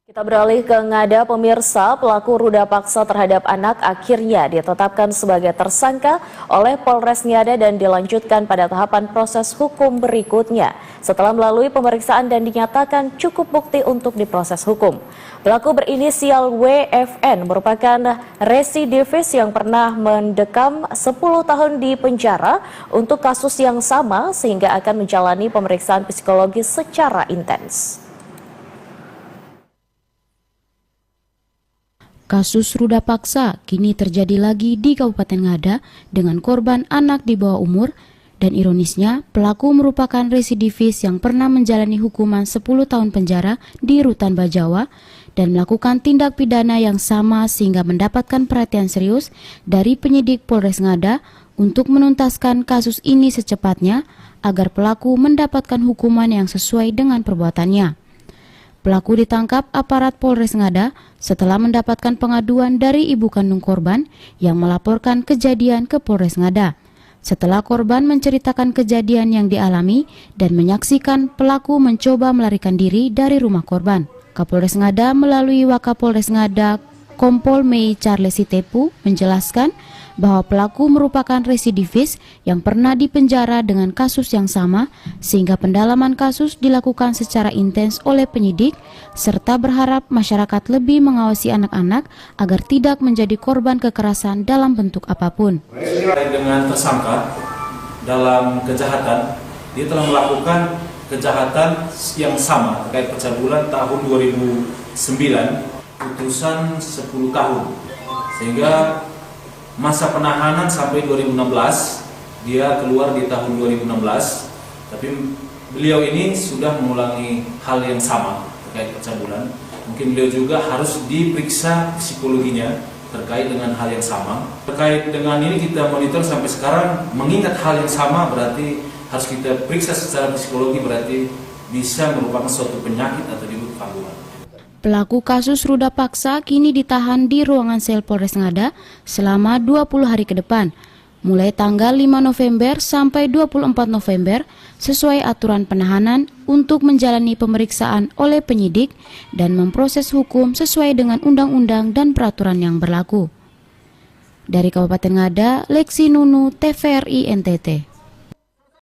Kita beralih ke Ngada, pemirsa. Pelaku ruda paksa terhadap anak akhirnya ditetapkan sebagai tersangka oleh Polres Ngada dan dilanjutkan pada tahapan proses hukum berikutnya setelah melalui pemeriksaan dan dinyatakan cukup bukti untuk diproses hukum. Pelaku berinisial WFN merupakan residivis yang pernah mendekam 10 tahun di penjara untuk kasus yang sama sehingga akan menjalani pemeriksaan psikologis secara intens. Kasus ruda paksa kini terjadi lagi di Kabupaten Ngada dengan korban anak di bawah umur dan ironisnya pelaku merupakan residivis yang pernah menjalani hukuman 10 tahun penjara di Rutan Bajawa dan melakukan tindak pidana yang sama sehingga mendapatkan perhatian serius dari penyidik Polres Ngada untuk menuntaskan kasus ini secepatnya agar pelaku mendapatkan hukuman yang sesuai dengan perbuatannya. Pelaku ditangkap aparat Polres Ngada setelah mendapatkan pengaduan dari ibu kandung korban yang melaporkan kejadian ke Polres Ngada. Setelah korban menceritakan kejadian yang dialami dan menyaksikan pelaku mencoba melarikan diri dari rumah korban, Kapolres Ngada melalui Wakapolres Ngada Kompol Mei Charles Sitepu menjelaskan bahwa pelaku merupakan residivis yang pernah dipenjara dengan kasus yang sama sehingga pendalaman kasus dilakukan secara intens oleh penyidik serta berharap masyarakat lebih mengawasi anak-anak agar tidak menjadi korban kekerasan dalam bentuk apapun. Dengan tersangka dalam kejahatan, dia telah melakukan kejahatan yang sama terkait pencabulan tahun 2009 putusan 10 tahun sehingga masa penahanan sampai 2016, dia keluar di tahun 2016, tapi beliau ini sudah mengulangi hal yang sama terkait pencabulan. Mungkin beliau juga harus diperiksa psikologinya terkait dengan hal yang sama. Terkait dengan ini kita monitor sampai sekarang, mengingat hal yang sama berarti harus kita periksa secara psikologi, berarti bisa merupakan suatu penyakit atau disebut gangguan. Pelaku kasus ruda paksa kini ditahan di ruangan sel Polres Ngada selama 20 hari ke depan, mulai tanggal 5 November sampai 24 November sesuai aturan penahanan untuk menjalani pemeriksaan oleh penyidik dan memproses hukum sesuai dengan undang-undang dan peraturan yang berlaku. Dari Kabupaten Ngada, Lexi Nunu, TVRI NTT.